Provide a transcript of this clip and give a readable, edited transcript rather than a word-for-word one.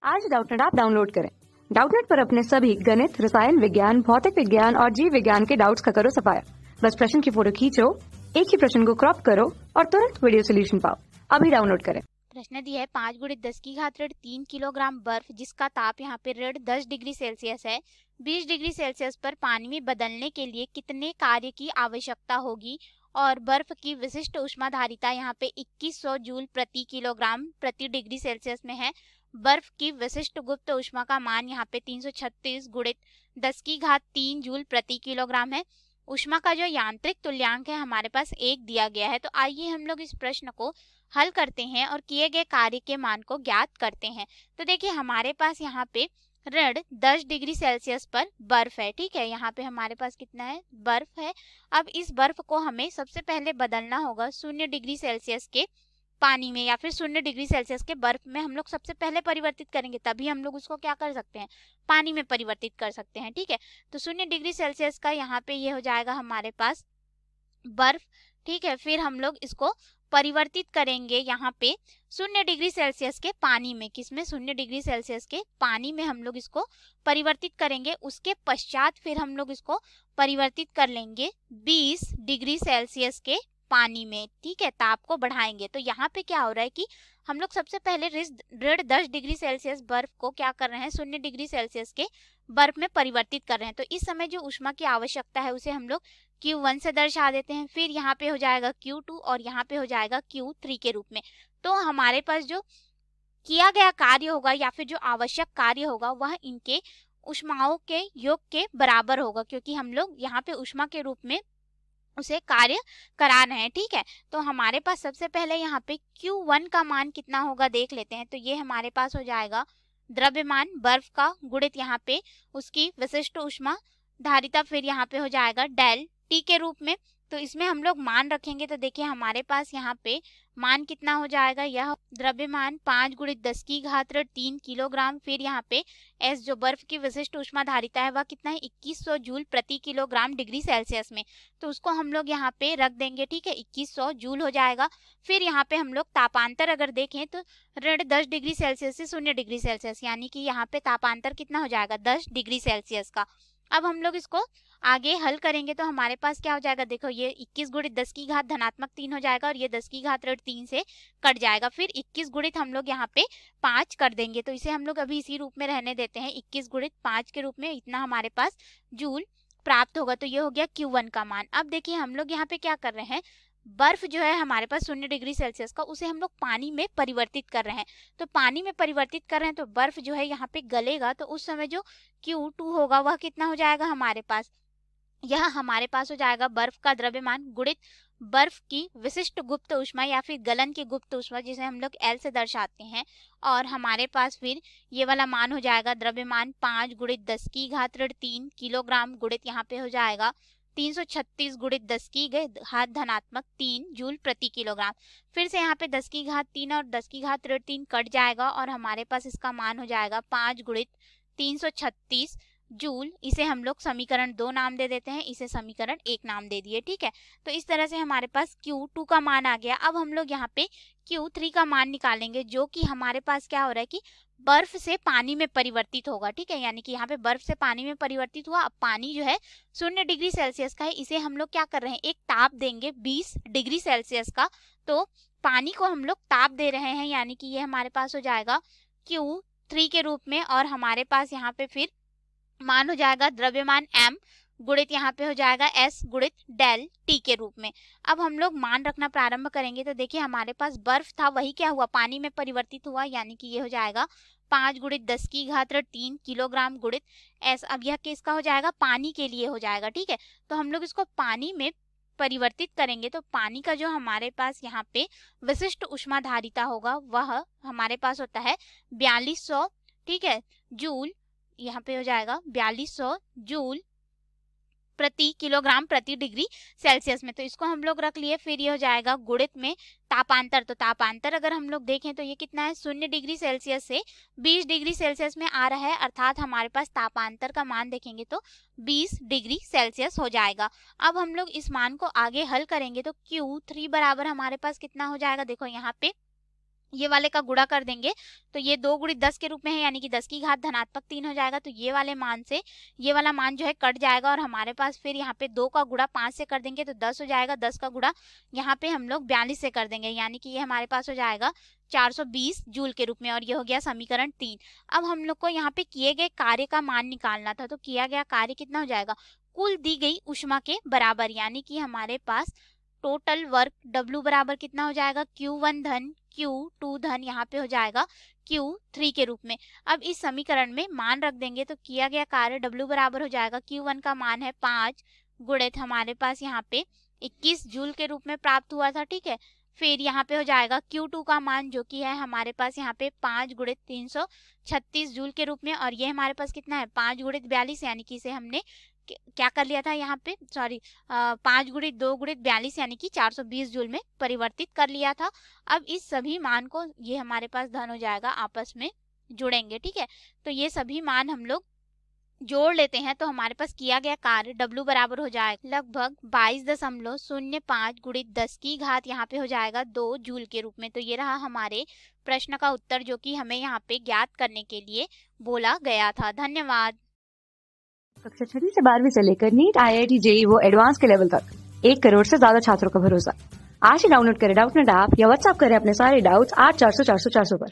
आज Doubtnut app download करें। Doubtnut पर अपने सभी गणित, रसायन विज्ञान, भौतिक विज्ञान और जीव विज्ञान के डाउट्स का करो सफाया। बस प्रश्न की फोटो खींचो, एक ही प्रश्न को क्रॉप करो और तुरंत वीडियो सोल्यूशन पाओ। अभी डाउनलोड करें। प्रश्न दिया है 5 × 10 की घात ऋण 3 किलोग्राम बर्फ जिसका ताप यहाँ पे ऋण 10 डिग्री सेल्सियस है, 20 डिग्री सेल्सियस पर पानी में बदलने के लिए कितने कार्य की आवश्यकता होगी और बर्फ की विशिष्ट ऊष्माधारिता यहाँ पे 2100 जूल प्रति किलोग्राम प्रति डिग्री सेल्सियस में है। बर्फ की विशिष्ट गुप्त ऊष्मा का मान यहाँ पे 336 × 10 की घात 3 जूल प्रति किलोग्राम है। ऊष्मा का जो यांत्रिक तुल्यांक है हमारे पास 1 दिया गया है। तो आइए हम लोग इस प्रश्न को हल करते हैं और किए गए कार्य के मान को ज्ञात करते हैं। तो देखिए हमारे पास यहाँ पे ऋण 10 डिग्री सेल्सियस पर बर्फ है, ठीक है। यहाँ पे हमारे पास कितना है, बर्फ है। अब इस बर्फ को हमें सबसे पहले बदलना होगा 0 डिग्री सेल्सियस के पानी में या फिर 0 डिग्री सेल्सियस के बर्फ में हम लोग सबसे पहले परिवर्तित करेंगे, तभी हम लोग उसको क्या कर सकते हैं, पानी में परिवर्तित कर सकते हैं, ठीक है। तो 0 डिग्री सेल्सियस का यहाँ पे ये हो जाएगा हमारे पास बर्फ, ठीक है। फिर हम लोग इसको परिवर्तित करेंगे यहाँ पे 0 डिग्री सेल्सियस के पानी में, किसमें, 0 डिग्री सेल्सियस के पानी में हम लोग इसको परिवर्तित करेंगे। उसके पश्चात फिर हम लोग इसको परिवर्तित कर लेंगे 20 डिग्री सेल्सियस के पानी में, ठीक है। ताप को बढ़ाएंगे। तो यहाँ पे क्या हो रहा है कि हम लोग सबसे पहले ऋण 10 डिग्री सेल्सियस बर्फ को क्या कर रहे हैं, 0 डिग्री सेल्सियस के बर्फ में परिवर्तित कर रहे हैं। तो इस समय जो ऊष्मा की आवश्यकता है उसे हम लोग Q1 से दर्शा देते हैं, फिर यहाँ पे हो जाएगा Q2 और यहाँ पे हो जाएगा Q3 के रूप में। तो हमारे पास जो किया गया कार्य होगा या फिर जो आवश्यक कार्य होगा वह इनके ऊष्माओं के योग के बराबर होगा, क्योंकि हम लोग यहाँ पे ऊष्मा के रूप में उसे कार्य करा रहे हैं, ठीक है। तो हमारे पास सबसे पहले यहाँ पे Q1 का मान कितना होगा देख लेते हैं। तो ये हमारे पास हो जाएगा द्रव्यमान बर्फ का गुणित यहाँ पे उसकी विशिष्ट ऊष्मा धारिता, फिर यहाँ पे हो जाएगा डेल टी के रूप में। तो इसमें हम लोग मान रखेंगे तो देखिए हमारे पास यहाँ पे मान कितना हो जाएगा, यह द्रव्यमान 5 × 10 की घात 3 किलोग्राम, फिर यहाँ पे एस जो बर्फ की विशिष्ट ऊष्मा धारिता है वह कितना है, 2100 जूल प्रति किलोग्राम डिग्री सेल्सियस में। तो उसको हम लोग यहाँ पे रख देंगे, ठीक है, 2100 जूल हो जाएगा। फिर यहाँ पे हम लोग तापांतर अगर देखें तो ऋण 10 डिग्री सेल्सियस से 0 डिग्री सेल्सियस, यानी कि यहाँ पे तापांतर कितना हो जाएगा, 10 डिग्री सेल्सियस का। अब हम लोग इसको आगे हल करेंगे तो हमारे पास क्या हो जाएगा, देखो ये 21 × 10 की घात धनात्मक 3 हो जाएगा और ये 10 की घात ऋण 3 से कट जाएगा। फिर 21 गुणित हम लोग यहाँ पे 5 कर देंगे, तो इसे हम लोग अभी इसी रूप में रहने देते हैं, 21 × 5 के रूप में इतना हमारे पास जूल प्राप्त होगा। तो ये हो गया Q1 का मान। अब देखिए हम लोग यहाँ पे क्या कर रहे हैं, बर्फ जो है हमारे पास 0 डिग्री सेल्सियस का, उसे हम लोग पानी में परिवर्तित कर रहे हैं। तो पानी में परिवर्तित कर रहे हैं तो बर्फ जो है यहाँ पे गलेगा, तो उस समय जो Q2 होगा वह कितना हो जाएगा हमारे पास, यह हमारे पास हो जाएगा बर्फ का द्रव्यमान गुणित बर्फ की विशिष्ट गुप्त ऊष्मा या फिर गलन की गुप्त ऊष्मा, जिसे हम लोग L से दर्शाते हैं। और हमारे पास फिर ये वाला मान हो जाएगा द्रव्यमान 5 × 10 की घात 3 किलोग्राम गुणित यहाँ पे हो जाएगा 336 × 10 की घात धनात्मक 3 जूल प्रति किलोग्राम। फिर से यहाँ पे 10 की घात 3 और 10 की घात 3 कट जाएगा और हमारे पास इसका मान हो जाएगा 5 × 336 जूल। इसे हम लोग समीकरण 2 नाम दे देते हैं, इसे समीकरण 1 नाम दे दिए, ठीक है। तो इस तरह से हमारे पास Q2 का मान आ गया। अब हम लोग यहाँ पे Q3 का मान निकालेंगे, जो कि हमारे पास क्या हो रहा है कि बर्फ से पानी में परिवर्तित होगा, ठीक है। यानी कि यहाँ पे बर्फ से पानी में परिवर्तित हुआ। अब पानी जो है 0 डिग्री सेल्सियस का है, इसे हम लोग क्या कर रहे हैं, एक ताप देंगे 20 डिग्री सेल्सियस का। तो पानी को हम लोग ताप दे रहे हैं, यानी कि ये हमारे पास हो जाएगा Q3 के रूप में। और हमारे पास यहाँ पे फिर मान हो जाएगा द्रव्यमान M गुणित यहाँ पे हो जाएगा S गुणित डेल T के रूप में। अब हम लोग मान रखना प्रारंभ करेंगे तो देखिए हमारे पास बर्फ था, वही क्या हुआ, पानी में परिवर्तित हुआ, यानी कि ये हो जाएगा 5 × 10 की घात 3 किलोग्राम गुणित S। अब यह किसका हो जाएगा, पानी के लिए हो जाएगा, ठीक है। तो हम लोग इसको पानी में परिवर्तित करेंगे तो पानी का जो हमारे पास यहाँ पे विशिष्ट ऊष्मा धारिता होगा वह हमारे पास होता है 4200, ठीक है, जूल। यहाँ पे हो जाएगा 4200 जूल प्रति किलोग्राम प्रति डिग्री सेल्सियस में। तो इसको हम लोग रख लिए। फिर ये हो जाएगा गुणित में तापांतर। तो तापांतर अगर हम लोग देखें तो ये कितना है, 0 डिग्री सेल्सियस से 20 डिग्री सेल्सियस में आ रहा है, अर्थात हमारे पास तापांतर का मान देखेंगे तो 20 डिग्री सेल्सियस हो जाएगा। अब हम लोग इस मान को आगे हल करेंगे तो Q3 बराबर हमारे पास कितना हो जाएगा, देखो यहाँ पे ये वाले का गुणा कर देंगे तो ये 2 गुणित 10 के रूप में है, यानी कि 10 की घात धनात्मक 3 हो जाएगा। तो ये वाले मान से ये वाला मान जो है कट जाएगा और हमारे पास फिर यहाँ पे 2 का गुणा 5 से कर देंगे तो 10 हो जाएगा। 10 का गुणा यहाँ पे हम लोग 42 से कर देंगे, यानी कि ये हमारे पास हो जाएगा 420 जूल के रूप में, और ये हो गया समीकरण 3। अब हम लोग को यहाँ पे किए गए कार्य का मान निकालना था, तो किया गया कार्य कितना हो जाएगा, कुल दी गई ऊष्मा के बराबर, यानी कि हमारे पास टोटल वर्क W बराबर कितना हो जाएगा, Q1 धन Q2 धन यहाँ पे हो जाएगा Q3 के रूप में। अब इस समीकरण में मान रख देंगे तो किया गया कार्य W बराबर हो जाएगा, Q1 का मान है 5 गुणित हमारे पास यहाँ पे 21 जूल के रूप में प्राप्त हुआ था, ठीक है। फिर यहाँ पे हो जाएगा Q2 का मान जो कि है हमारे पास यहाँ पे 5 गुणित 336 जूल के रूप में, और ये हमारे पास कितना है 5 गुणित 42, यानी कि इसे हमने क्या कर लिया था यहाँ पे, सॉरी 5 गुणित 2 गुणित 42 यानी कि 420 जूल में परिवर्तित कर लिया था। अब इस सभी मान को ये हमारे पास धन हो जाएगा आपस में जुड़ेंगे, ठीक है। तो ये सभी मान हम लोग जोड़ लेते हैं तो हमारे पास किया गया कार्य W बराबर हो जाएगा लगभग 22.05 गुणित 10 की घात यहाँ पे हो जाएगा 2 जूल के रूप में। तो ये रहा हमारे प्रश्न का उत्तर जो कि हमें यहाँ पे ज्ञात करने के लिए बोला गया था। धन्यवाद। कक्षा 6वीं से 12वीं से लेकर नीट, IIT, JEE वो एडवांस के लेवल तक 1 करोड़ से ज्यादा छात्रों का भरोसा। आज ही डाउनलोड करें डाउटनेट ऐप या व्हाट्सएप करें अपने सारे डाउट्स 8400 400 400 पर।